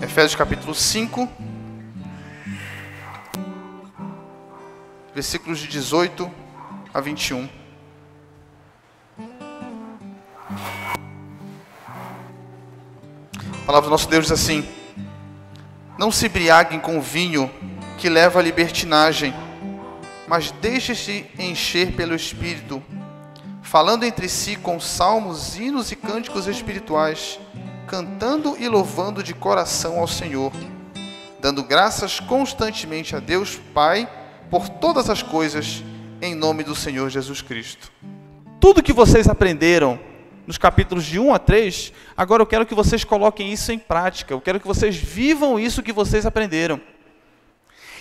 Efésios capítulo 5, versículos de 18 a 21. A palavra do nosso Deus diz assim: não se embriaguem com vinho que leva à libertinagem, mas deixem-se encher pelo Espírito, falando entre si com salmos, hinos e cânticos espirituais, cantando e louvando de coração ao Senhor, dando graças constantemente a Deus Pai por todas as coisas, em nome do Senhor Jesus Cristo. Tudo que vocês aprenderam nos capítulos de 1 a 3, agora eu quero que vocês coloquem isso em prática, eu quero que vocês vivam isso que vocês aprenderam.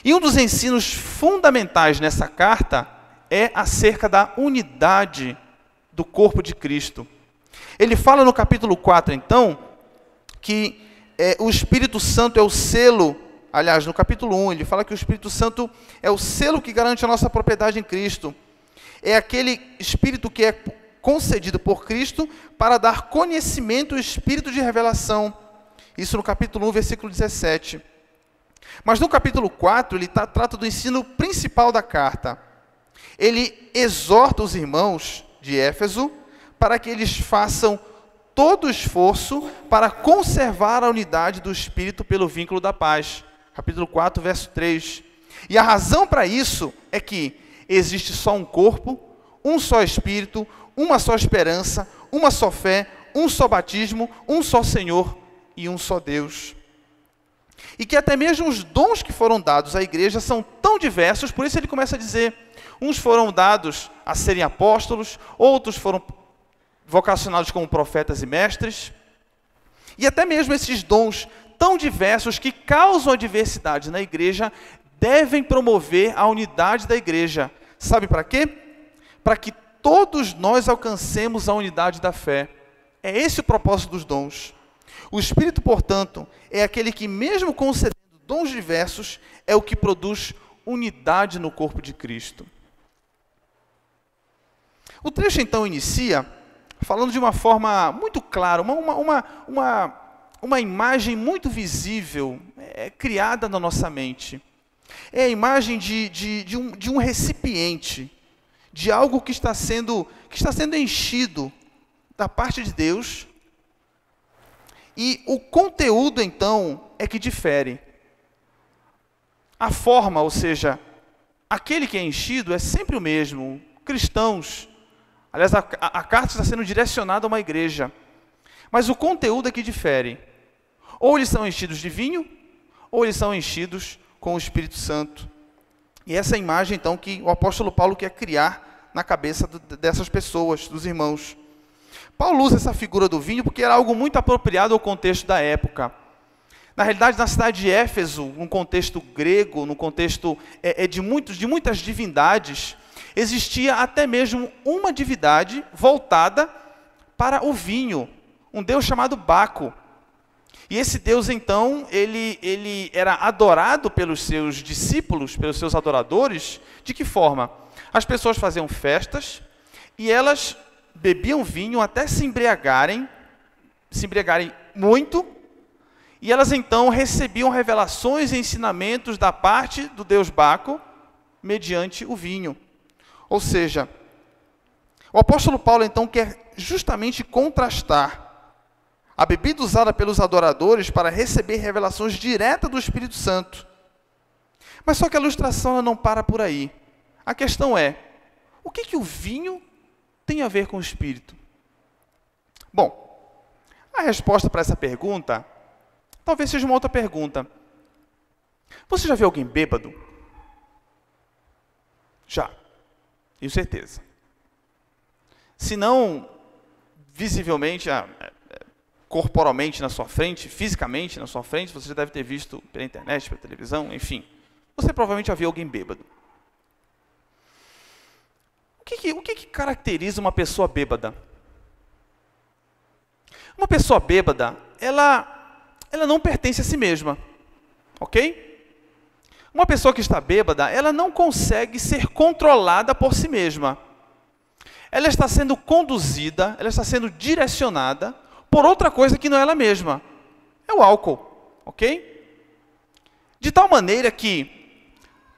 E um dos ensinos fundamentais nessa carta é acerca da unidade do corpo de Cristo. Ele fala no capítulo 4, então, que o Espírito Santo é o selo. Aliás, no capítulo 1, ele fala que o Espírito Santo é o selo que garante a nossa propriedade em Cristo. É aquele Espírito que é concedido por Cristo para dar conhecimento, o Espírito de revelação. Isso no capítulo 1, versículo 17. Mas no capítulo 4, ele trata do ensino principal da carta. Ele exorta os irmãos de Éfeso para que eles façam todo o esforço para conservar a unidade do Espírito pelo vínculo da paz. Capítulo 4, verso 3. E a razão para isso é que existe só um corpo, um só Espírito, uma só esperança, uma só fé, um só batismo, um só Senhor e um só Deus. E que até mesmo os dons que foram dados à igreja são tão diversos, por isso ele começa a dizer, uns foram dados a serem apóstolos, outros foram vocacionados como profetas e mestres, e até mesmo esses dons tão diversos que causam a diversidade na igreja, devem promover a unidade da igreja. Sabe para quê? Para que todos nós alcancemos a unidade da fé. É esse o propósito dos dons. O Espírito, portanto, é aquele que, mesmo concedendo dons diversos, é o que produz unidade no corpo de Cristo. O trecho, então, inicia falando de uma forma muito clara, uma imagem muito visível, criada na nossa mente. É a imagem de um recipiente, de algo que está sendo enchido da parte de Deus, e o conteúdo, então, é que difere. A forma, ou seja, aquele que é enchido é sempre o mesmo, cristãos. Aliás, a carta está sendo direcionada a uma igreja. Mas o conteúdo é que difere. Ou eles são enchidos de vinho, ou eles são enchidos com o Espírito Santo. E essa é a imagem, então, que o apóstolo Paulo quer criar na cabeça dessas pessoas, dos irmãos. Paulo usa essa figura do vinho porque era algo muito apropriado ao contexto da época. Na realidade, na cidade de Éfeso, num contexto grego, num contexto de muitas divindades, existia até mesmo uma divindade voltada para o vinho, um deus chamado Baco. E esse deus, então, ele era adorado pelos seus discípulos, pelos seus adoradores. De que forma? As pessoas faziam festas e elas bebiam vinho até se embriagarem muito, e elas então recebiam revelações e ensinamentos da parte do deus Baco mediante o vinho. Ou seja, o apóstolo Paulo então quer justamente contrastar a bebida usada pelos adoradores para receber revelações diretas do Espírito Santo. Mas só que a ilustração ela não para por aí. A questão é, o que o vinho tem a ver com o Espírito? Bom, a resposta para essa pergunta talvez seja uma outra pergunta. Você já viu alguém bêbado? Já. Tenho certeza. Se não visivelmente, corporalmente na sua frente, fisicamente na sua frente, você já deve ter visto pela internet, pela televisão, enfim. Você provavelmente já viu alguém bêbado. O que caracteriza uma pessoa bêbada? Uma pessoa bêbada, ela não pertence a si mesma, ok? Uma pessoa que está bêbada, ela não consegue ser controlada por si mesma. ela está sendo conduzida, ela está sendo direcionada por outra coisa que não é ela mesma. É o álcool, ok? De tal maneira que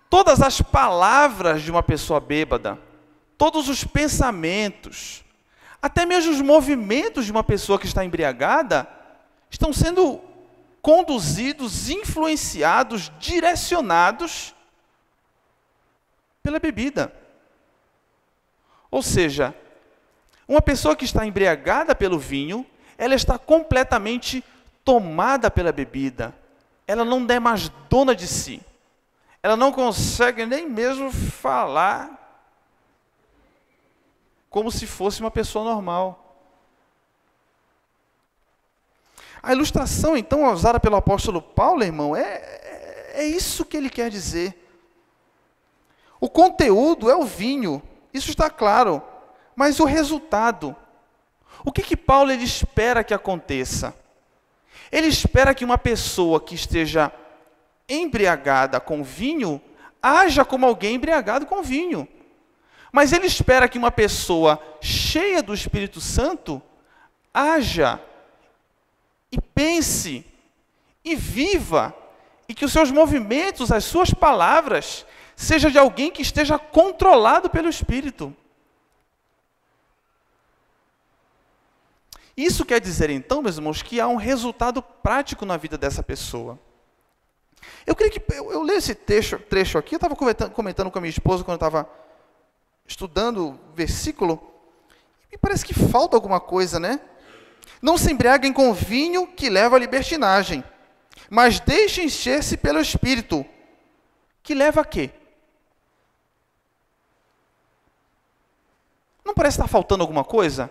todas as palavras de uma pessoa bêbada, todos os pensamentos, até mesmo os movimentos de uma pessoa que está embriagada, estão sendo conduzidos, influenciados, direcionados pela bebida. Ou seja, uma pessoa que está embriagada pelo vinho, ela está completamente tomada pela bebida. Ela não é mais dona de si. Ela não consegue nem mesmo falar como se fosse uma pessoa normal. A ilustração, então, usada pelo apóstolo Paulo, irmão, é isso que ele quer dizer. O conteúdo é o vinho, isso está claro, mas o resultado, o que Paulo ele espera que aconteça? Ele espera que uma pessoa que esteja embriagada com vinho, haja como alguém embriagado com vinho. Mas ele espera que uma pessoa cheia do Espírito Santo, haja e pense e viva, e que os seus movimentos, as suas palavras, seja de alguém que esteja controlado pelo Espírito. Isso quer dizer, então, meus irmãos, que há um resultado prático na vida dessa pessoa. Eu creio que, eu leio esse trecho aqui, eu estava comentando com a minha esposa quando eu estava estudando o versículo, e parece que falta alguma coisa, né? Não se embriaguem com vinho que leva à libertinagem, mas deixem encher-se pelo Espírito, que leva a quê? Não parece estar faltando alguma coisa?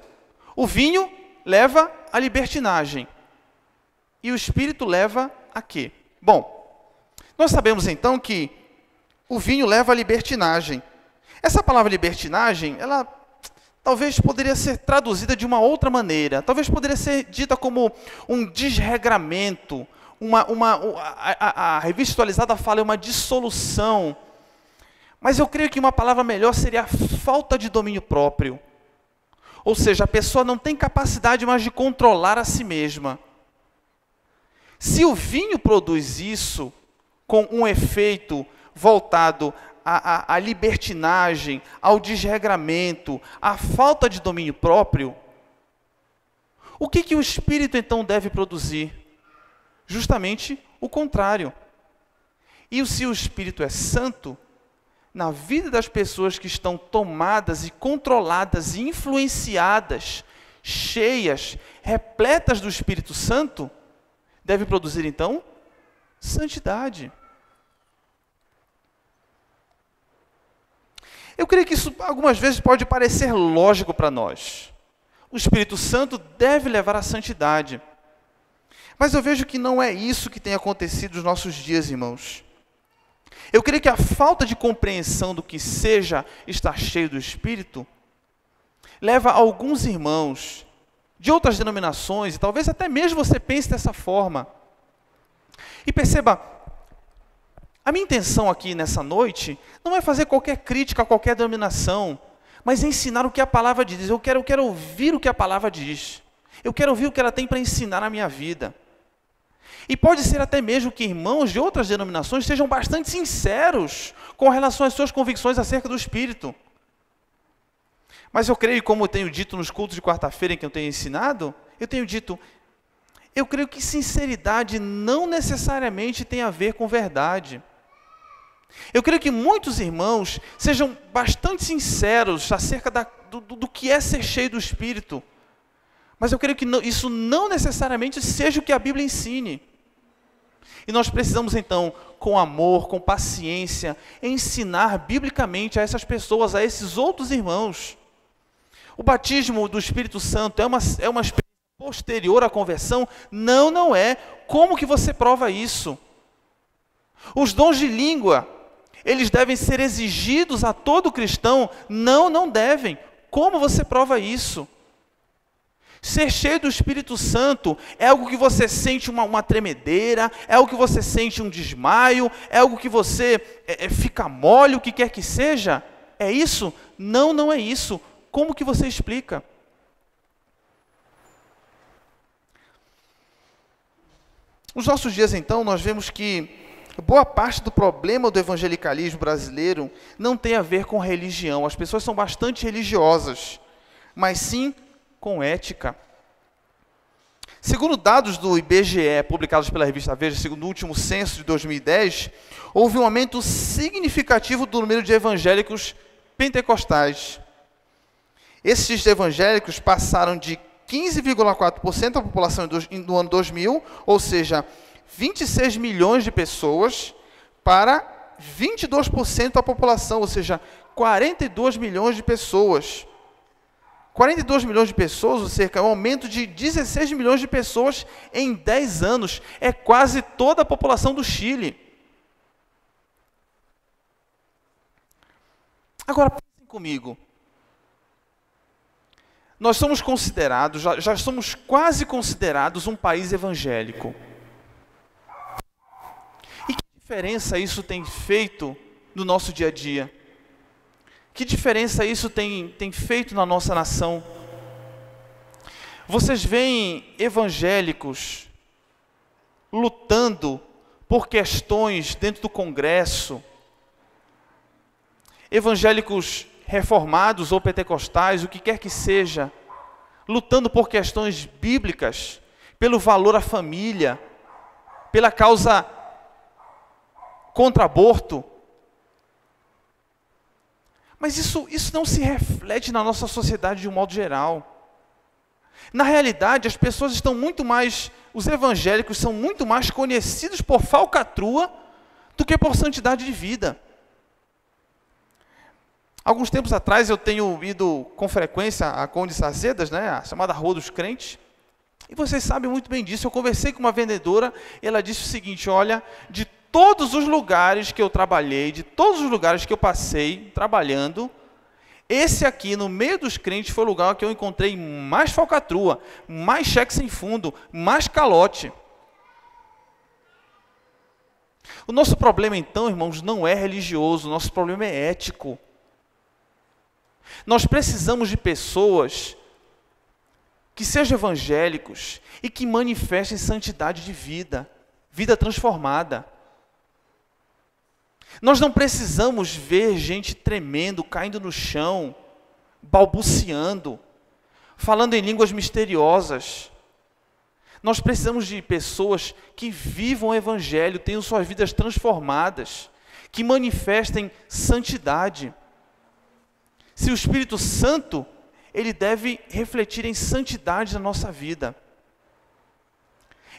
O vinho leva à libertinagem. E o Espírito leva a quê? Bom, nós sabemos então que o vinho leva à libertinagem. Essa palavra libertinagem, ela talvez poderia ser traduzida de uma outra maneira. Talvez poderia ser dita como um desregramento. A revista atualizada fala uma dissolução. Mas eu creio que uma palavra melhor seria a falta de domínio próprio. Ou seja, a pessoa não tem capacidade mais de controlar a si mesma. Se o vinho produz isso, com um efeito voltado à libertinagem, ao desregramento, à falta de domínio próprio, o que o Espírito então deve produzir? Justamente o contrário. E se o Espírito é santo, na vida das pessoas que estão tomadas e controladas e influenciadas, cheias, repletas do Espírito Santo, deve produzir então santidade. Eu creio que isso algumas vezes pode parecer lógico para nós. O Espírito Santo deve levar à santidade. Mas eu vejo que não é isso que tem acontecido nos nossos dias, irmãos. Eu creio que a falta de compreensão do que seja estar cheio do Espírito leva alguns irmãos de outras denominações, e talvez até mesmo você pense dessa forma. E perceba, a minha intenção aqui nessa noite não é fazer qualquer crítica a qualquer denominação, mas ensinar o que a palavra diz. Eu quero ouvir o que a palavra diz. Eu quero ouvir o que ela tem para ensinar na minha vida. E pode ser até mesmo que irmãos de outras denominações sejam bastante sinceros com relação às suas convicções acerca do Espírito. Mas eu creio, como eu tenho dito nos cultos de quarta-feira em que eu tenho ensinado, eu creio que sinceridade não necessariamente tem a ver com verdade. Eu creio que muitos irmãos sejam bastante sinceros acerca do que é ser cheio do Espírito. Mas eu creio que isso não necessariamente seja o que a Bíblia ensine. E nós precisamos então, com amor, com paciência, ensinar biblicamente a essas pessoas, a esses outros irmãos. O batismo do Espírito Santo é uma experiência posterior à conversão? Não, não é. Como que você prova isso? Os dons de língua, eles devem ser exigidos a todo cristão? Não, não devem. Como você prova isso? Ser cheio do Espírito Santo é algo que você sente uma tremedeira, é algo que você sente um desmaio, é algo que você fica mole, o que quer que seja? É isso? Não, não é isso. Como que você explica? Nos nossos dias, então, nós vemos que boa parte do problema do evangelicalismo brasileiro não tem a ver com religião. As pessoas são bastante religiosas, mas sim com ética. Segundo dados do IBGE, publicados pela revista Veja, segundo o último censo de 2010, houve um aumento significativo do número de evangélicos pentecostais. Esses evangélicos passaram de 15,4% da população no ano 2000, ou seja, 26 milhões de pessoas, para 22% da população, ou seja, 42 milhões de pessoas. 42 milhões de pessoas, ou seja, um aumento de 16 milhões de pessoas em 10 anos. É quase toda a população do Chile. Agora, pensem comigo. Nós somos considerados, já somos quase considerados um país evangélico. E que diferença isso tem feito no nosso dia a dia? Que diferença isso tem feito na nossa nação? Vocês veem evangélicos lutando por questões dentro do Congresso, evangélicos reformados ou pentecostais, o que quer que seja, lutando por questões bíblicas, pelo valor à família, pela causa contra aborto. Mas isso não se reflete na nossa sociedade de um modo geral. Na realidade, as pessoas estão muito mais, os evangélicos são muito mais conhecidos por falcatrua do que por santidade de vida. Alguns tempos atrás eu tenho ido com frequência a Conde Sazedas, a chamada Rua dos Crentes, e vocês sabem muito bem disso. Eu conversei com uma vendedora, e ela disse o seguinte: olha, de todos os lugares que eu trabalhei, de todos os lugares que eu passei trabalhando, esse aqui, no meio dos crentes, foi o lugar que eu encontrei mais falcatrua, mais cheque sem fundo, mais calote. O nosso problema, então, irmãos, não é religioso, o nosso problema é ético. Nós precisamos de pessoas que sejam evangélicos e que manifestem santidade de vida, vida transformada. Nós não precisamos ver gente tremendo, caindo no chão, balbuciando, falando em línguas misteriosas. Nós precisamos de pessoas que vivam o Evangelho, tenham suas vidas transformadas, que manifestem santidade. Se o Espírito Santo, ele deve refletir em santidade na nossa vida.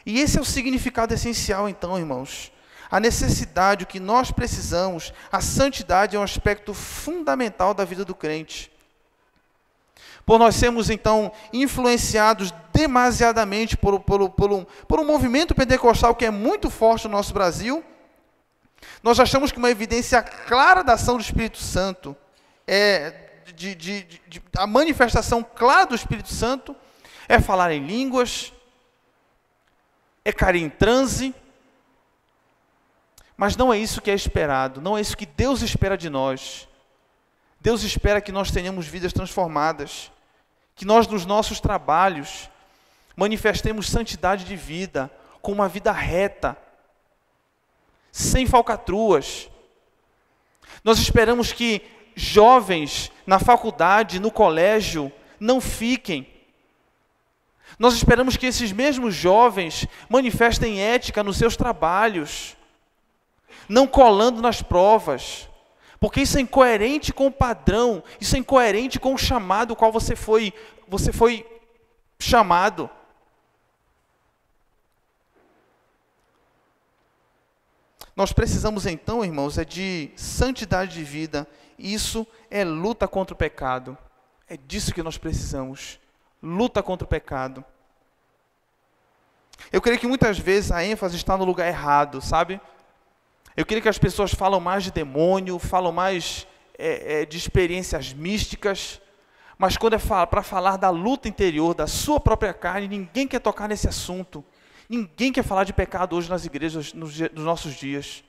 E esse é o significado essencial, então, irmãos. A necessidade, o que nós precisamos, a santidade é um aspecto fundamental da vida do crente. Por nós sermos, então, influenciados demasiadamente por um movimento pentecostal que é muito forte no nosso Brasil, nós achamos que uma evidência clara da ação do Espírito Santo, a manifestação clara do Espírito Santo, é falar em línguas, é cair em transe. Mas não é isso que é esperado, não é isso que Deus espera de nós. Deus espera que nós tenhamos vidas transformadas, que nós nos nossos trabalhos manifestemos santidade de vida, com uma vida reta, sem falcatruas. Nós esperamos que jovens na faculdade, no colégio, não fiquem. Nós esperamos que esses mesmos jovens manifestem ética nos seus trabalhos, não colando nas provas, porque isso é incoerente com o padrão, isso é incoerente com o chamado ao qual você foi chamado. Nós precisamos então, irmãos, de santidade de vida. Isso é luta contra o pecado. É disso que nós precisamos. Luta contra o pecado. Eu creio que muitas vezes a ênfase está no lugar errado, sabe? Eu creio que as pessoas falam mais de demônio, falam mais de experiências místicas, mas quando é para falar da luta interior, da sua própria carne, ninguém quer tocar nesse assunto. Ninguém quer falar de pecado hoje nas igrejas, nos nossos dias.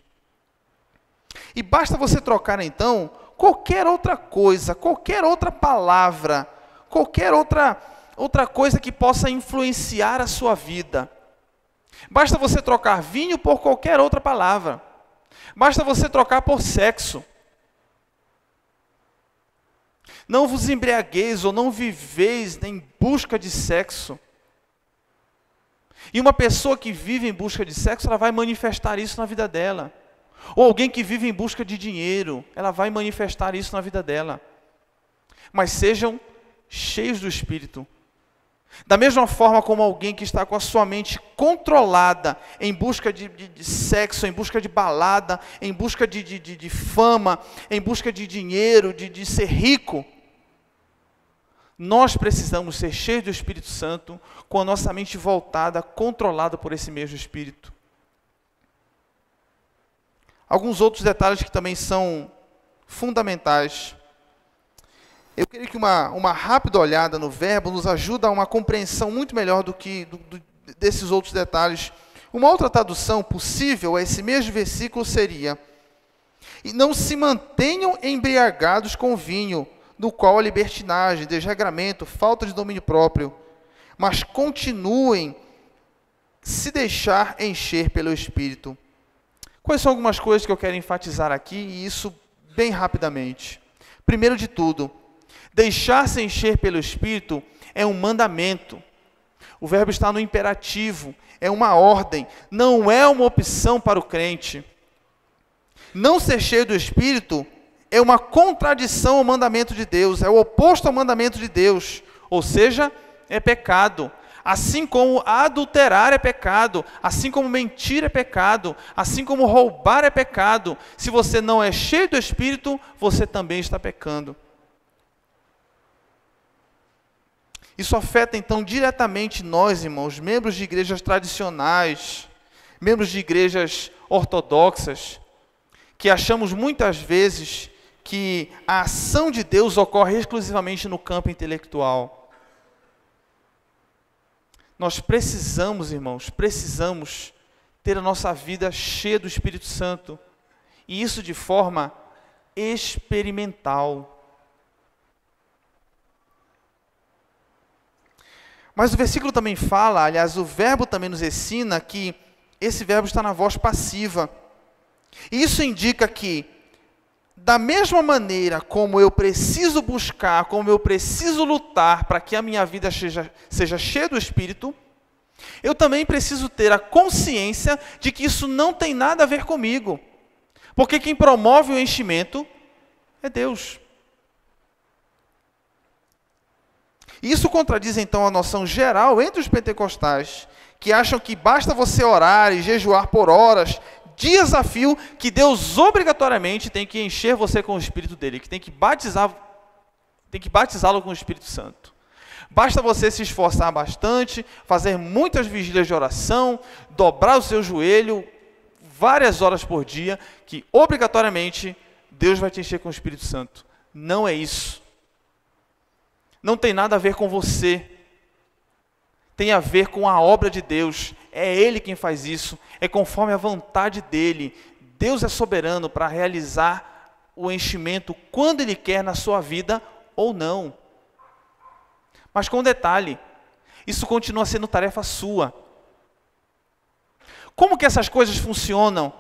E basta você trocar, então, qualquer outra coisa, qualquer outra palavra, qualquer outra coisa que possa influenciar a sua vida. Basta você trocar vinho por qualquer outra palavra. Basta você trocar por sexo. Não vos embriagueis ou não viveis em busca de sexo. E uma pessoa que vive em busca de sexo, ela vai manifestar isso na vida dela. Ou alguém que vive em busca de dinheiro, ela vai manifestar isso na vida dela. Mas sejam cheios do Espírito. Da mesma forma como alguém que está com a sua mente controlada em busca de sexo, em busca de balada, em busca de fama, em busca de dinheiro, de ser rico, nós precisamos ser cheios do Espírito Santo, com a nossa mente voltada, controlada por esse mesmo Espírito. Alguns outros detalhes que também são fundamentais. Eu creio que uma rápida olhada no verbo nos ajuda a uma compreensão muito melhor desses outros detalhes. Uma outra tradução possível a esse mesmo versículo seria: e não se mantenham embriagados com vinho, no qual há libertinagem, desregramento, falta de domínio próprio, mas continuem se deixar encher pelo Espírito. Quais são algumas coisas que eu quero enfatizar aqui, e isso bem rapidamente. Primeiro de tudo, deixar-se encher pelo Espírito é um mandamento. O verbo está no imperativo, é uma ordem, não é uma opção para o crente. Não ser cheio do Espírito é uma contradição ao mandamento de Deus, é o oposto ao mandamento de Deus, ou seja, é pecado. Assim como adulterar é pecado, assim como mentir é pecado, assim como roubar é pecado, se você não é cheio do Espírito, você também está pecando. Isso afeta então diretamente nós, irmãos, membros de igrejas tradicionais, membros de igrejas ortodoxas, que achamos muitas vezes que a ação de Deus ocorre exclusivamente no campo intelectual. Nós precisamos, irmãos, ter a nossa vida cheia do Espírito Santo, e isso de forma experimental. Mas o versículo também fala, aliás, o verbo também nos ensina que esse verbo está na voz passiva. E isso indica que, da mesma maneira como eu preciso buscar, como eu preciso lutar para que a minha vida seja cheia do Espírito, eu também preciso ter a consciência de que isso não tem nada a ver comigo. Porque quem promove o enchimento é Deus. Isso contradiz então a noção geral entre os pentecostais, que acham que basta você orar e jejuar por horas, dias a fio, que Deus obrigatoriamente tem que encher você com o Espírito dele, que tem que batizá-lo com o Espírito Santo. Basta você se esforçar bastante, fazer muitas vigílias de oração, dobrar o seu joelho várias horas por dia, que obrigatoriamente Deus vai te encher com o Espírito Santo. Não é isso. Não tem nada a ver com você. Tem a ver com a obra de Deus. É Ele quem faz isso. É conforme a vontade dEle. Deus é soberano para realizar o enchimento quando Ele quer na sua vida ou não. Mas com um detalhe, isso continua sendo tarefa sua. Como que essas coisas funcionam?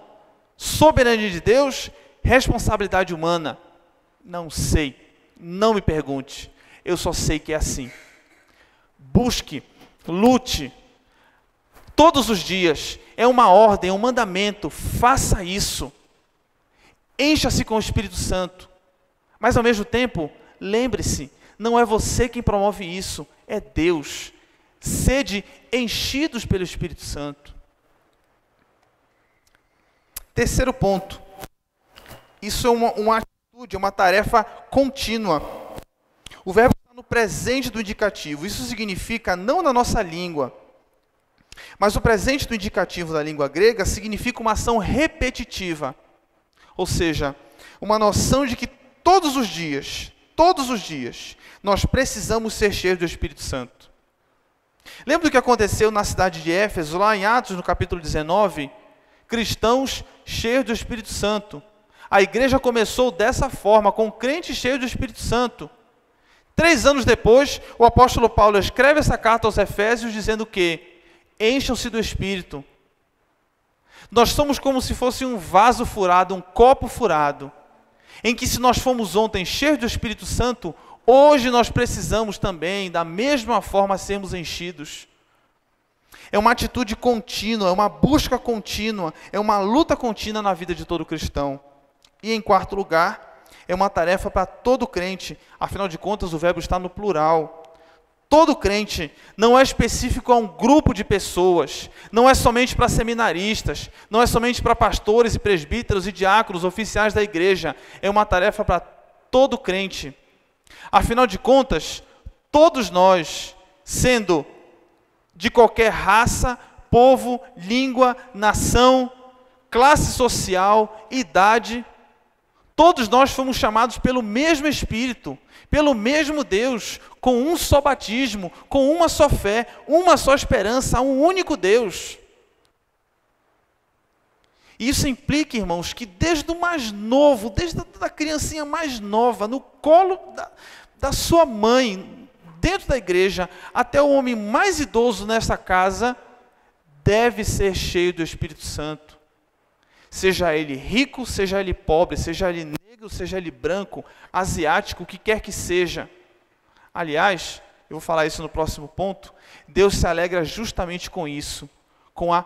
Soberania de Deus, responsabilidade humana? Não sei, não me pergunte. Eu só sei que é assim. Busque, lute, todos os dias. É uma ordem, é um mandamento. Faça isso. Encha-se com o Espírito Santo. Mas ao mesmo tempo, lembre-se, não é você quem promove isso, é Deus. Sede enchidos pelo Espírito Santo. Terceiro ponto. Isso é uma atitude, uma tarefa contínua. O verbo está no presente do indicativo. Isso significa, não na nossa língua, mas o presente do indicativo da língua grega significa uma ação repetitiva. Ou seja, uma noção de que todos os dias, nós precisamos ser cheios do Espírito Santo. Lembra do que aconteceu na cidade de Éfeso, lá em Atos, no capítulo 19? Cristãos cheios do Espírito Santo. A igreja começou dessa forma, com crentes cheios do Espírito Santo. 3 anos depois, o apóstolo Paulo escreve essa carta aos Efésios dizendo que encham-se do Espírito. Nós somos como se fosse um vaso furado, um copo furado, em que se nós fomos ontem cheios do Espírito Santo, hoje nós precisamos também, da mesma forma, sermos enchidos. É uma atitude contínua, é uma busca contínua, é uma luta contínua na vida de todo cristão. E em quarto lugar, é uma tarefa para todo crente, afinal de contas o verbo está no plural. Todo crente não é específico a um grupo de pessoas, não é somente para seminaristas, não é somente para pastores e presbíteros e diáconos, oficiais da igreja, é uma tarefa para todo crente. Afinal de contas, todos nós, sendo de qualquer raça, povo, língua, nação, classe social, idade, todos nós fomos chamados pelo mesmo Espírito, pelo mesmo Deus, com um só batismo, com uma só fé, uma só esperança, a um único Deus. E isso implica, irmãos, que desde o mais novo, desde a criancinha mais nova, no colo da sua mãe, dentro da igreja, até o homem mais idoso nessa casa, deve ser cheio do Espírito Santo. Seja ele rico, seja ele pobre, seja ele negro, seja ele branco, asiático, o que quer que seja. Aliás, eu vou falar isso no próximo ponto, Deus se alegra justamente com isso, com a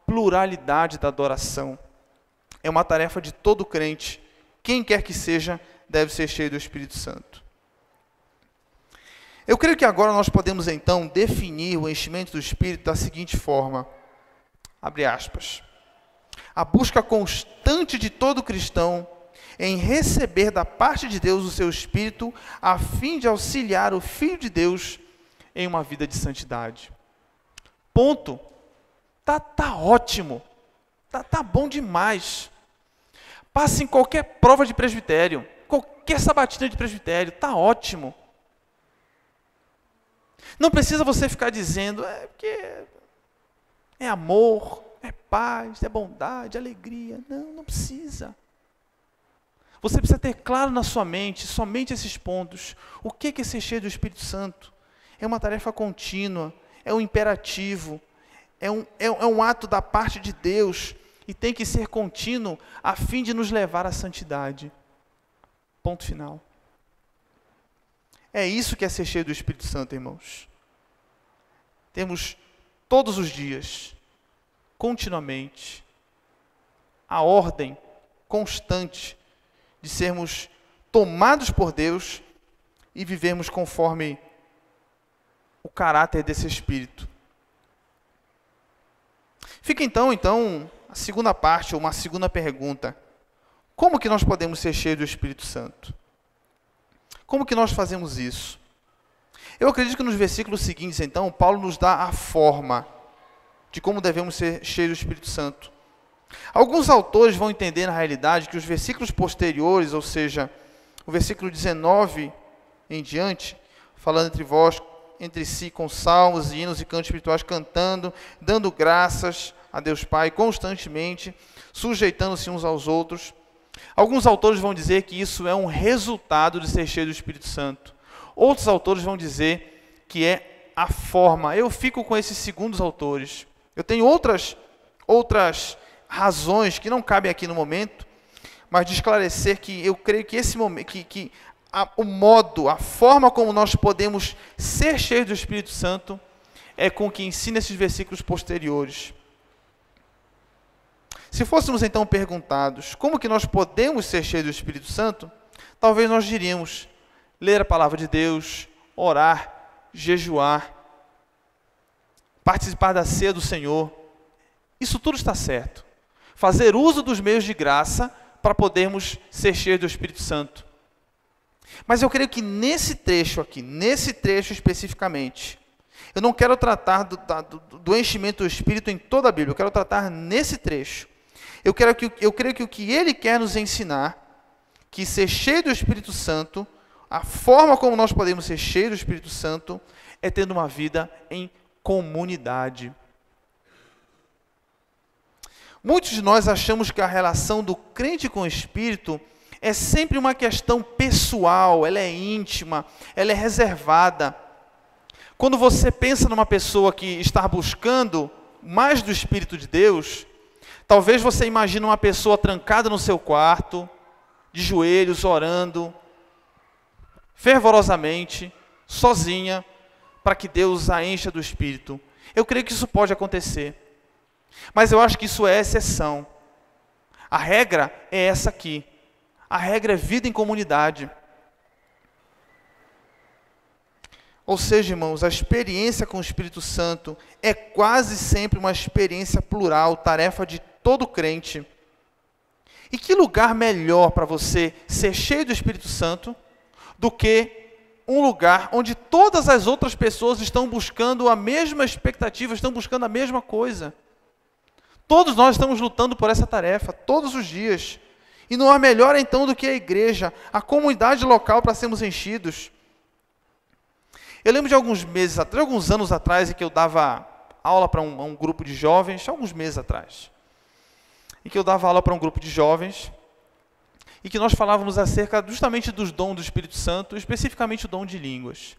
pluralidade da adoração. É uma tarefa de todo crente, quem quer que seja, deve ser cheio do Espírito Santo. Eu creio que agora nós podemos então definir o enchimento do Espírito da seguinte forma, abre aspas, a busca constante de todo cristão em receber da parte de Deus o seu Espírito, a fim de auxiliar o Filho de Deus em uma vida de santidade. Ponto. Tá ótimo. Tá bom demais. Passe em qualquer prova de presbitério, qualquer sabatina de presbitério, tá ótimo. Não precisa você ficar dizendo, porque é amor, é paz, é bondade, é alegria. Não precisa. Você precisa ter claro na sua mente, somente esses pontos. O que é ser cheio do Espírito Santo? É uma tarefa contínua, é um imperativo, é um ato da parte de Deus e tem que ser contínuo a fim de nos levar à santidade. Ponto final. É isso que é ser cheio do Espírito Santo, irmãos. Temos todos os dias, continuamente, a ordem constante de sermos tomados por Deus e vivermos conforme o caráter desse Espírito. Fica então, a segunda parte, ou uma segunda pergunta. Como que nós podemos ser cheios do Espírito Santo? Como que nós fazemos isso? Eu acredito que nos versículos seguintes, então, Paulo nos dá a forma de como devemos ser cheios do Espírito Santo. Alguns autores vão entender, na realidade, que os versículos posteriores, ou seja, o versículo 19 em diante, falando entre vós, entre si, com salmos, hinos e cantos espirituais, cantando, dando graças a Deus Pai constantemente, sujeitando-se uns aos outros. Alguns autores vão dizer que isso é um resultado de ser cheio do Espírito Santo. Outros autores vão dizer que é a forma. Eu fico com esses segundos autores. Eu tenho outras razões que não cabem aqui no momento, mas de esclarecer que eu creio que esse momento, o modo, a forma como nós podemos ser cheios do Espírito Santo é com o que ensina esses versículos posteriores. Se fôssemos então perguntados como que nós podemos ser cheios do Espírito Santo, talvez nós diríamos ler a palavra de Deus, orar, jejuar, participar da ceia do Senhor. Isso tudo está certo. Fazer uso dos meios de graça para podermos ser cheios do Espírito Santo. Mas eu creio que nesse trecho aqui, nesse trecho especificamente, eu não quero tratar do enchimento do Espírito em toda a Bíblia, eu quero tratar nesse trecho. Eu creio que o que ele quer nos ensinar, que ser cheio do Espírito Santo, a forma como nós podemos ser cheios do Espírito Santo, é tendo uma vida em comunidade. Muitos de nós achamos que a relação do crente com o Espírito é sempre uma questão pessoal, ela é íntima, ela é reservada. Quando você pensa numa pessoa que está buscando mais do Espírito de Deus, talvez você imagine uma pessoa trancada no seu quarto, de joelhos, orando, fervorosamente, sozinha, para que Deus a encha do Espírito. Eu creio que isso pode acontecer, mas eu acho que isso é exceção. A regra é essa aqui. A regra é vida em comunidade. Ou seja, irmãos, a experiência com o Espírito Santo é quase sempre uma experiência plural, tarefa de todo crente. E que lugar melhor para você ser cheio do Espírito Santo do que um lugar onde todas as outras pessoas estão buscando a mesma expectativa, estão buscando a mesma coisa. Todos nós estamos lutando por essa tarefa, todos os dias. E não há melhor então do que a igreja, a comunidade local para sermos enchidos. Eu lembro de alguns anos atrás, em que eu dava aula para um grupo de jovens, alguns meses atrás, em que eu dava aula para um grupo de jovens, e que nós falávamos acerca justamente dos dons do Espírito Santo, especificamente o dom de línguas.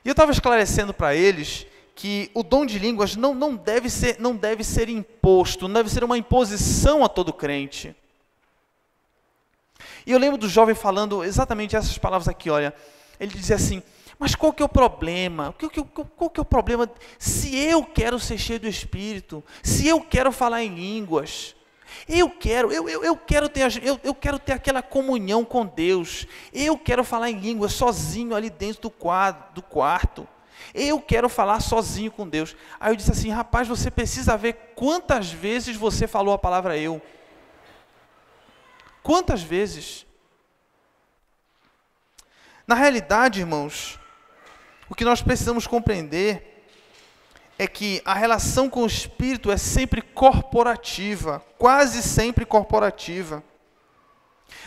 E eu estava esclarecendo para eles que o dom de línguas não deve ser imposto, não deve ser uma imposição a todo crente. E eu lembro do jovem falando exatamente essas palavras aqui, olha, ele dizia assim: mas qual que é o problema? Qual que é o problema se eu quero ser cheio do Espírito? Se eu quero falar em línguas? Eu quero ter aquela comunhão com Deus. Eu quero falar em línguas sozinho ali dentro do quarto. Eu quero falar sozinho com Deus. Aí eu disse assim: rapaz, você precisa ver quantas vezes você falou a palavra eu. Quantas vezes? Na realidade, irmãos, o que nós precisamos compreender é que a relação com o Espírito é sempre corporativa, quase sempre corporativa.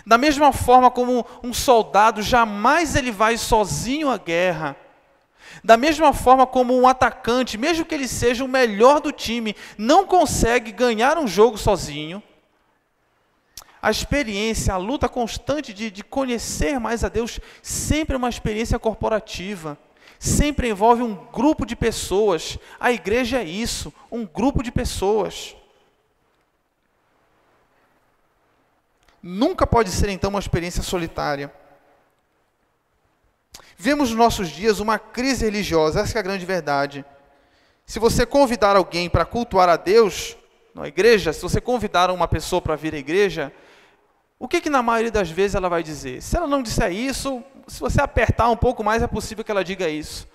Da mesma forma como um soldado, jamais ele vai sozinho à guerra. Da mesma forma como um atacante, mesmo que ele seja o melhor do time, não consegue ganhar um jogo sozinho. A experiência, a luta constante de conhecer mais a Deus, sempre é uma experiência corporativa. Sempre envolve um grupo de pessoas. A igreja é isso, um grupo de pessoas. Nunca pode ser, então, uma experiência solitária. Vemos nos nossos dias uma crise religiosa, essa é a grande verdade. Se você convidar alguém para cultuar a Deus, na igreja, se você convidar uma pessoa para vir à igreja, o que na maioria das vezes ela vai dizer? Se ela não disser isso, se você apertar um pouco mais, é possível que ela diga isso.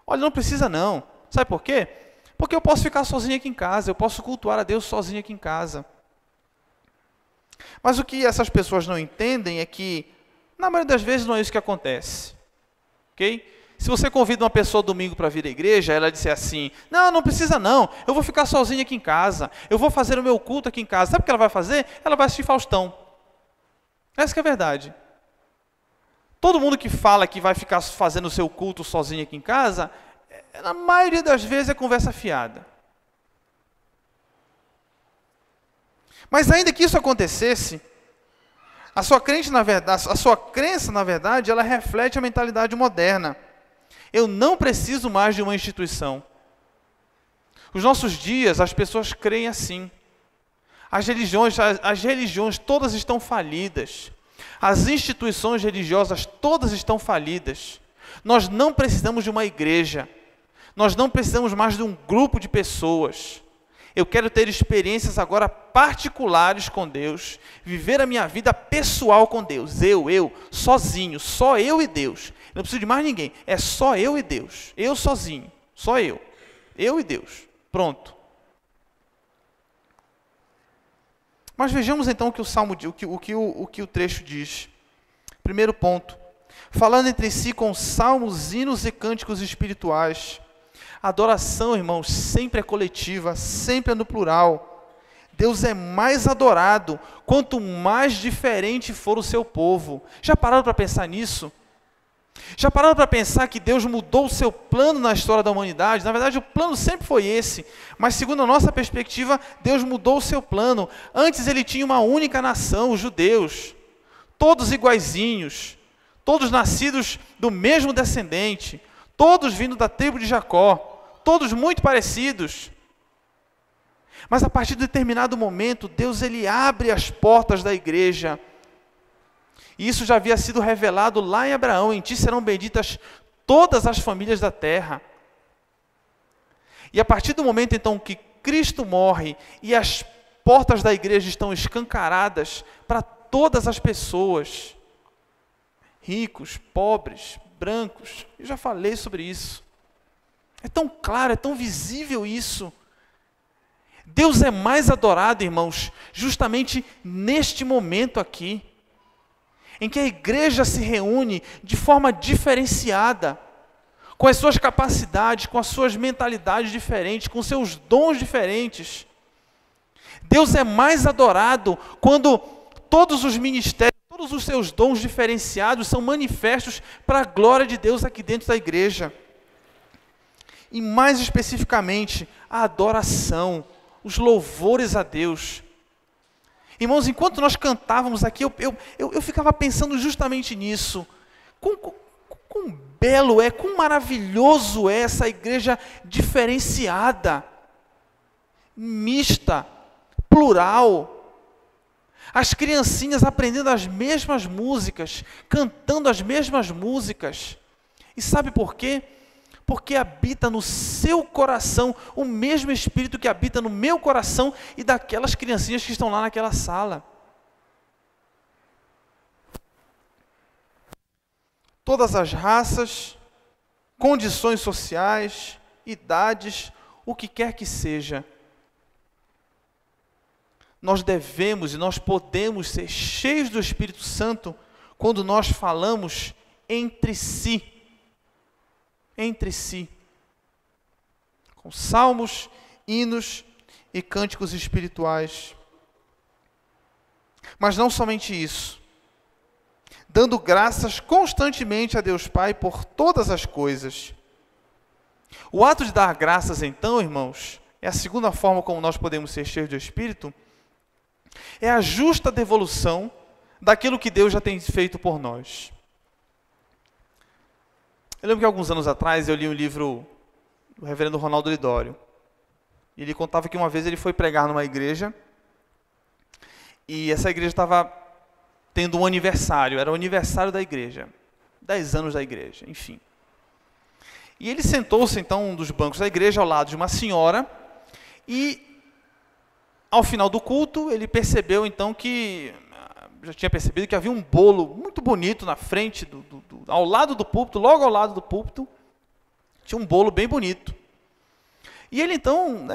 Olha, não precisa não. Sabe por quê? Porque eu posso ficar sozinho aqui em casa, eu posso cultuar a Deus sozinho aqui em casa. Mas o que essas pessoas não entendem é que, na maioria das vezes, não é isso que acontece. Ok? Se você convida uma pessoa domingo para vir à igreja, ela disser assim: não precisa não, eu vou ficar sozinho aqui em casa, eu vou fazer o meu culto aqui em casa. Sabe o que ela vai fazer? Ela vai assistir Faustão. Essa que é a verdade. Todo mundo que fala que vai ficar fazendo o seu culto sozinho aqui em casa, na maioria das vezes é conversa fiada. Mas ainda que isso acontecesse, a sua crença, na verdade, ela reflete a mentalidade moderna. Eu não preciso mais de uma instituição. Nos nossos dias, as pessoas creem assim. As religiões todas estão falidas. As instituições religiosas todas estão falidas. Nós não precisamos de uma igreja. Nós não precisamos mais de um grupo de pessoas. Eu quero ter experiências agora particulares com Deus, viver a minha vida pessoal com Deus. Eu, sozinho, só eu e Deus. Não preciso de mais ninguém, é só eu e Deus. Eu sozinho, só eu e Deus. Pronto. Mas vejamos então o que o Salmo diz, o que o trecho diz. Primeiro ponto. Falando entre si com salmos, hinos e cânticos espirituais. A adoração, irmãos, sempre é coletiva, sempre é no plural. Deus é mais adorado quanto mais diferente for o seu povo. Já pararam para pensar nisso? Já pararam para pensar que Deus mudou o seu plano na história da humanidade? Na verdade, o plano sempre foi esse, mas segundo a nossa perspectiva, Deus mudou o seu plano. Antes ele tinha uma única nação, os judeus, todos iguaizinhos, todos nascidos do mesmo descendente, todos vindo da tribo de Jacó, todos muito parecidos. Mas a partir de determinado momento, Deus ele abre as portas da igreja. E isso já havia sido revelado lá em Abraão: em ti serão benditas todas as famílias da terra. E a partir do momento então que Cristo morre e as portas da igreja estão escancaradas para todas as pessoas, ricos, pobres, brancos, eu já falei sobre isso. É tão claro, é tão visível isso. Deus é mais adorado, irmãos, justamente neste momento aqui, em que a igreja se reúne de forma diferenciada, com as suas capacidades, com as suas mentalidades diferentes, com seus dons diferentes. Deus é mais adorado quando todos os ministérios, todos os seus dons diferenciados são manifestos para a glória de Deus aqui dentro da igreja. E mais especificamente, a adoração, os louvores a Deus. Irmãos, enquanto nós cantávamos aqui, eu ficava pensando justamente nisso. Quão belo é, quão maravilhoso é essa igreja diferenciada, mista, plural. As criancinhas aprendendo as mesmas músicas, cantando as mesmas músicas. E sabe por quê? Porque habita no seu coração o mesmo Espírito que habita no meu coração e daquelas criancinhas que estão lá naquela sala. Todas as raças, condições sociais, idades, o que quer que seja, nós devemos e nós podemos ser cheios do Espírito Santo quando nós falamos entre si, com salmos, hinos e cânticos espirituais. Mas não somente isso, dando graças constantemente a Deus Pai por todas as coisas. O ato de dar graças, então, irmãos, é a segunda forma como nós podemos ser cheios do Espírito, é a justa devolução daquilo que Deus já tem feito por nós. Eu lembro que alguns anos atrás eu li um livro do reverendo Ronaldo Lidório. Ele contava que uma vez ele foi pregar numa igreja e essa igreja estava tendo um aniversário, era o aniversário da igreja, 10 anos da igreja, enfim. E ele sentou-se então em um dos bancos da igreja ao lado de uma senhora e ao final do culto ele percebeu então que, já tinha percebido que havia um bolo muito bonito na frente, ao lado do púlpito, logo ao lado do púlpito, tinha um bolo bem bonito. E ele então,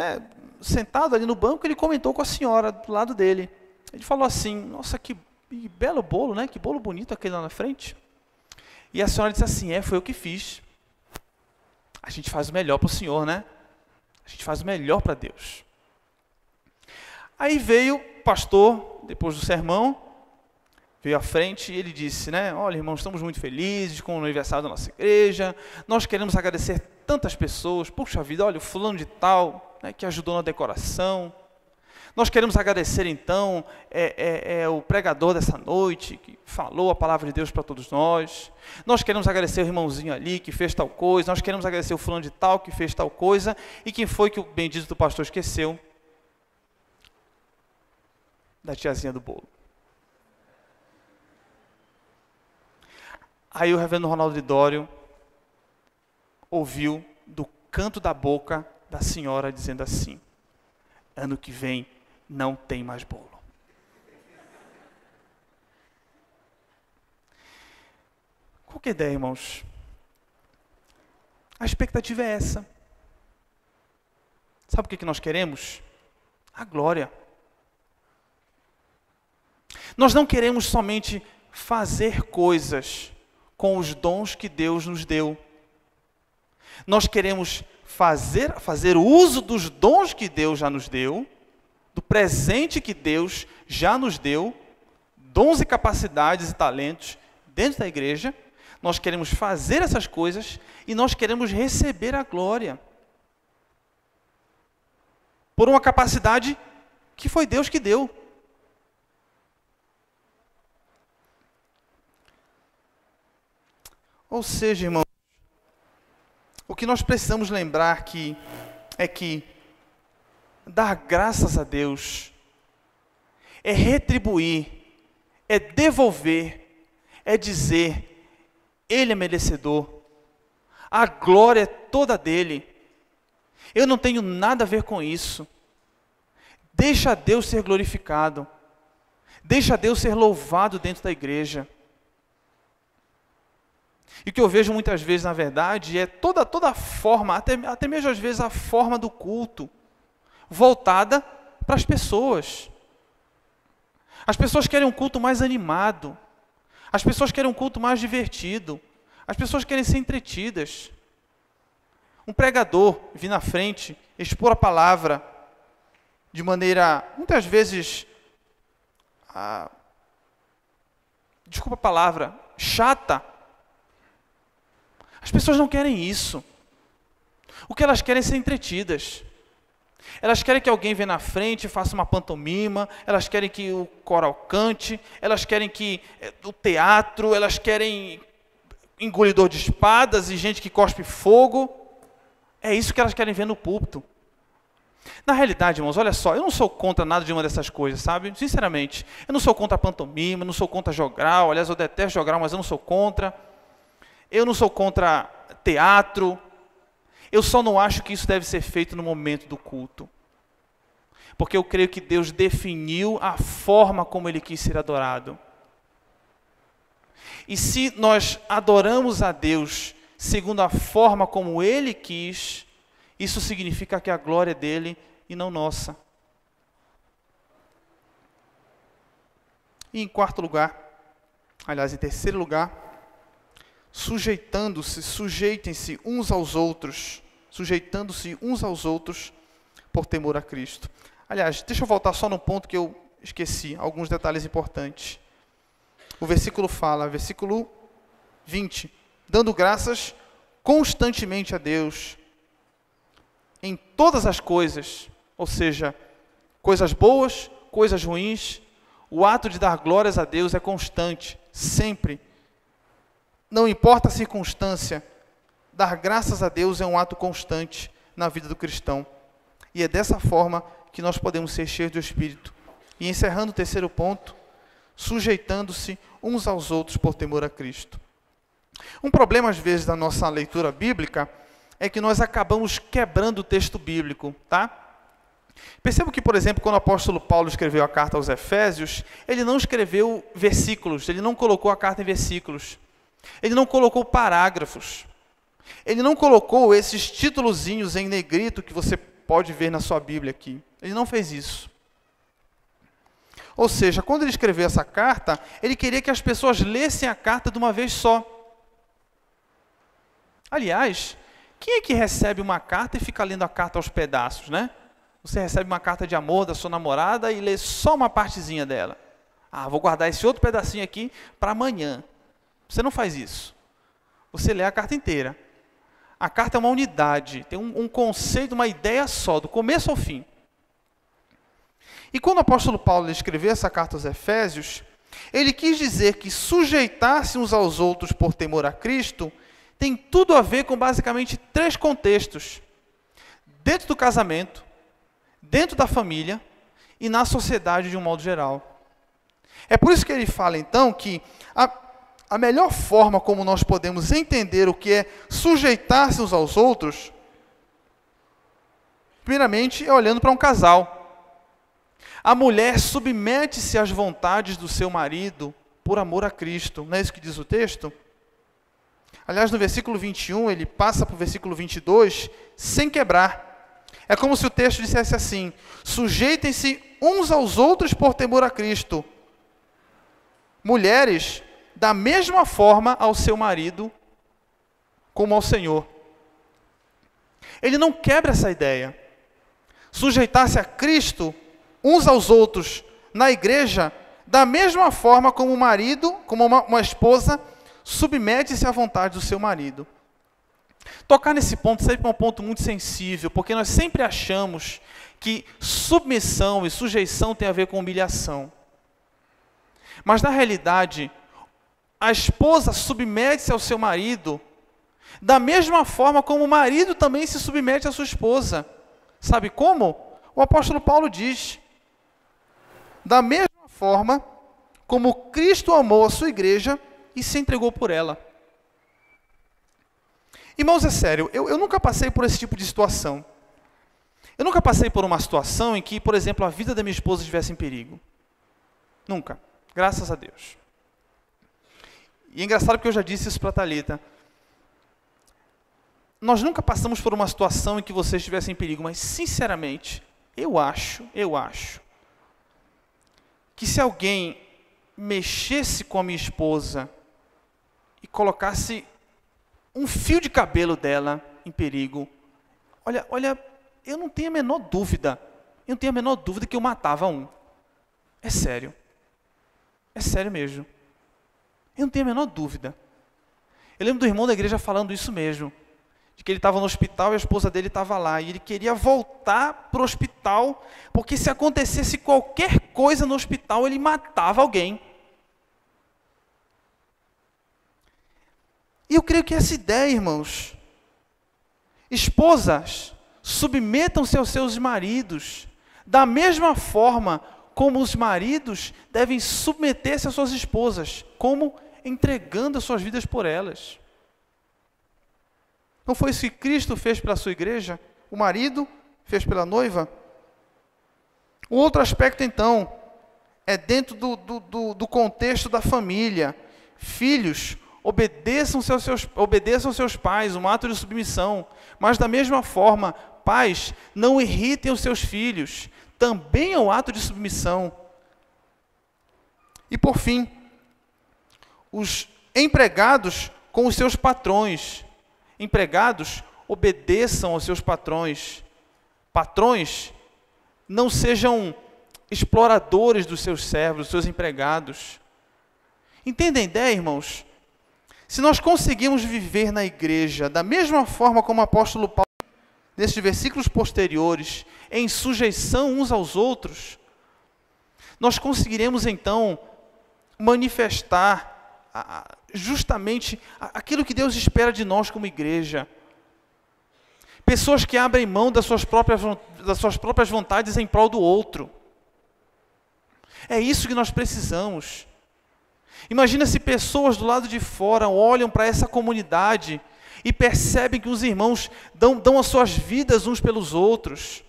sentado ali no banco, ele comentou com a senhora do lado dele. Ele falou assim: nossa, que belo bolo, né? Que bolo bonito aquele lá na frente. E a senhora disse assim: foi eu que fiz. A gente faz o melhor para o Senhor, né? A gente faz o melhor para Deus. Aí veio o pastor, depois do sermão, veio à frente e ele disse, olha, irmãos, estamos muito felizes com o aniversário da nossa igreja, nós queremos agradecer tantas pessoas, puxa vida, olha, o fulano de tal, que ajudou na decoração. Nós queremos agradecer, então, o pregador dessa noite, que falou a palavra de Deus para todos nós. Nós queremos agradecer o irmãozinho ali, que fez tal coisa. Nós queremos agradecer o fulano de tal, que fez tal coisa. E quem foi que o bendito do pastor esqueceu? Da tiazinha do bolo. Aí o reverendo Ronaldo Lidório ouviu do canto da boca da senhora dizendo assim: ano que vem não tem mais bolo. Qual que é a ideia, irmãos? A expectativa é essa. Sabe o que nós queremos? A glória. Nós não queremos somente fazer coisas com os dons que Deus nos deu. Nós queremos fazer uso dos dons que Deus já nos deu, do presente que Deus já nos deu, dons e capacidades e talentos dentro da igreja. Nós queremos fazer essas coisas e nós queremos receber a glória. Por uma capacidade que foi Deus que deu. Ou seja, irmãos, o que nós precisamos lembrar é que dar graças a Deus é retribuir, é devolver, é dizer, Ele é merecedor, a glória é toda dele, eu não tenho nada a ver com isso. Deixa Deus ser glorificado, deixa Deus ser louvado dentro da igreja. E o que eu vejo muitas vezes, na verdade, é toda a forma, até mesmo às vezes a forma do culto, voltada para as pessoas. As pessoas querem um culto mais animado, as pessoas querem um culto mais divertido, as pessoas querem ser entretidas. Um pregador vir na frente, expor a palavra de maneira, muitas vezes, desculpa a palavra, chata. As pessoas não querem isso. O que elas querem é ser entretidas. Elas querem que alguém venha na frente e faça uma pantomima, elas querem que o coral cante, elas querem que o teatro, elas querem engolidor de espadas e gente que cospe fogo. É isso que elas querem ver no púlpito. Na realidade, irmãos, olha só, eu não sou contra nada de uma dessas coisas, sabe? Sinceramente, eu não sou contra a pantomima, não sou contra jogral, aliás, eu detesto jogral, mas eu não sou contra. Eu não sou contra teatro, eu só não acho que isso deve ser feito no momento do culto. Porque eu creio que Deus definiu a forma como Ele quis ser adorado. E se nós adoramos a Deus segundo a forma como Ele quis, isso significa que a glória é dele e não nossa. E em quarto lugar, aliás, em terceiro lugar, sujeitem-se uns aos outros, sujeitando-se uns aos outros por temor a Cristo. Aliás, deixa eu voltar só no ponto que eu esqueci, alguns detalhes importantes. O versículo fala, versículo 20, dando graças constantemente a Deus, em todas as coisas, ou seja, coisas boas, coisas ruins, o ato de dar glórias a Deus é constante, sempre. Não importa a circunstância, dar graças a Deus é um ato constante na vida do cristão. E é dessa forma que nós podemos ser cheios do Espírito. E encerrando o terceiro ponto, sujeitando-se uns aos outros por temor a Cristo. Um problema, às vezes, da nossa leitura bíblica é que nós acabamos quebrando o texto bíblico, tá? Perceba que, por exemplo, quando o apóstolo Paulo escreveu a carta aos Efésios, ele não escreveu versículos, ele não colocou a carta em versículos. Ele não colocou parágrafos. Ele não colocou esses titulozinhos em negrito que você pode ver na sua Bíblia aqui. Ele não fez isso. Ou seja, quando ele escreveu essa carta, ele queria que as pessoas lessem a carta de uma vez só. Aliás, quem é que recebe uma carta e fica lendo a carta aos pedaços, né? Você recebe uma carta de amor da sua namorada e lê só uma partezinha dela. Vou guardar esse outro pedacinho aqui para amanhã. Você não faz isso. Você lê a carta inteira. A carta é uma unidade, tem um conceito, uma ideia só, do começo ao fim. E quando o apóstolo Paulo escreveu essa carta aos Efésios, ele quis dizer que sujeitar-se uns aos outros por temor a Cristo tem tudo a ver com basicamente 3 contextos. Dentro do casamento, dentro da família e na sociedade de um modo geral. É por isso que ele fala então que a melhor forma como nós podemos entender o que é sujeitar-se uns aos outros, primeiramente, é olhando para um casal. A mulher submete-se às vontades do seu marido por amor a Cristo. Não é isso que diz o texto? Aliás, no versículo 21, ele passa para o versículo 22 sem quebrar. É como se o texto dissesse assim: sujeitem-se uns aos outros por temor a Cristo. Mulheres, da mesma forma ao seu marido como ao Senhor. Ele não quebra essa ideia. Sujeitar-se a Cristo uns aos outros na igreja, da mesma forma como o marido, como uma esposa, submete-se à vontade do seu marido. Tocar nesse ponto sempre é um ponto muito sensível, porque nós sempre achamos que submissão e sujeição tem a ver com humilhação. Mas, na realidade, a esposa submete-se ao seu marido da mesma forma como o marido também se submete à sua esposa. Sabe como? O apóstolo Paulo diz: da mesma forma como Cristo amou a sua igreja e se entregou por ela. Irmãos, é sério, eu nunca passei por esse tipo de situação. Eu nunca passei por uma situação em que, por exemplo, a vida da minha esposa estivesse em perigo. Nunca. Graças a Deus. E é engraçado porque eu já disse isso para a Thalita. Nós nunca passamos por uma situação em que você estivesse em perigo, mas, sinceramente, eu acho que se alguém mexesse com a minha esposa e colocasse um fio de cabelo dela em perigo, olha, eu não tenho a menor dúvida que eu matava um. É sério mesmo. Eu não tenho a menor dúvida. Eu lembro do irmão da igreja falando isso mesmo, de que ele estava no hospital e a esposa dele estava lá, e ele queria voltar para o hospital, porque se acontecesse qualquer coisa no hospital, ele matava alguém. E eu creio que essa ideia, irmãos, esposas, submetam-se aos seus maridos, da mesma forma como os maridos devem submeter-se às suas esposas, como entregando as suas vidas por elas. Não foi isso que Cristo fez pela sua igreja? O marido fez pela noiva? O outro aspecto, então, é dentro do contexto da família. Filhos, obedeçam aos seus pais, um ato de submissão. Mas, da mesma forma, pais, não irritem os seus filhos. Também é um ato de submissão. E, por fim, os empregados com os seus patrões. Empregados, obedeçam aos seus patrões. Patrões, não sejam exploradores dos seus servos, dos seus empregados. Entendem a ideia, irmãos? Se nós conseguimos viver na igreja da mesma forma como o apóstolo Paulo, nesses versículos posteriores, em sujeição uns aos outros, nós conseguiremos então manifestar justamente aquilo que Deus espera de nós como igreja. Pessoas que abrem mão das suas próprias vontades em prol do outro. É isso que nós precisamos. Imagina se pessoas do lado de fora olham para essa comunidade e percebem que os irmãos dão as suas vidas uns pelos outros.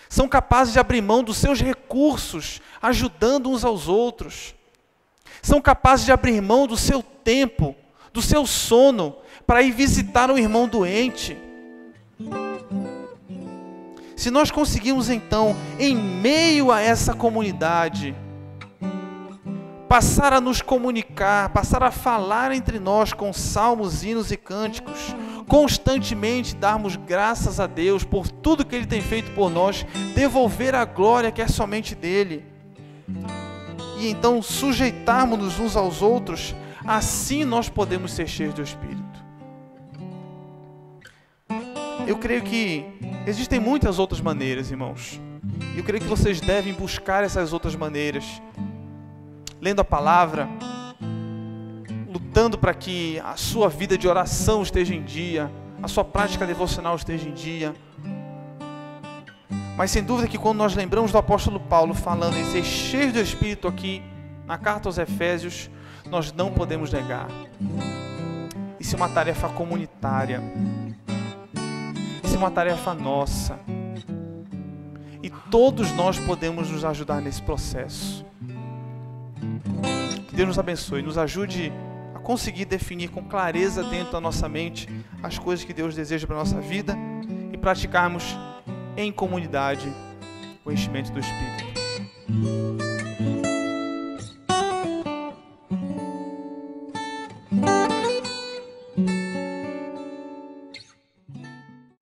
São capazes de abrir mão dos seus recursos, ajudando uns aos outros. São capazes de abrir mão do seu tempo, do seu sono, para ir visitar um irmão doente. Se nós conseguimos então, em meio a essa comunidade, passar a nos comunicar, passar a falar entre nós com salmos, hinos e cânticos, constantemente darmos graças a Deus por tudo que Ele tem feito por nós, devolver a glória que é somente dEle, e então sujeitarmos-nos uns aos outros, assim nós podemos ser cheios do Espírito. Eu creio que existem muitas outras maneiras, irmãos. Eu creio que vocês devem buscar essas outras maneiras. Lendo a palavra, lutando para que a sua vida de oração esteja em dia, a sua prática devocional esteja em dia. Mas sem dúvida que quando nós lembramos do apóstolo Paulo falando em ser cheio do Espírito aqui, na carta aos Efésios, nós não podemos negar. Isso é uma tarefa comunitária. Isso é uma tarefa nossa. E todos nós podemos nos ajudar nesse processo. Que Deus nos abençoe, nos ajude a conseguir definir com clareza dentro da nossa mente as coisas que Deus deseja para a nossa vida e praticarmos em comunidade o enchimento do Espírito.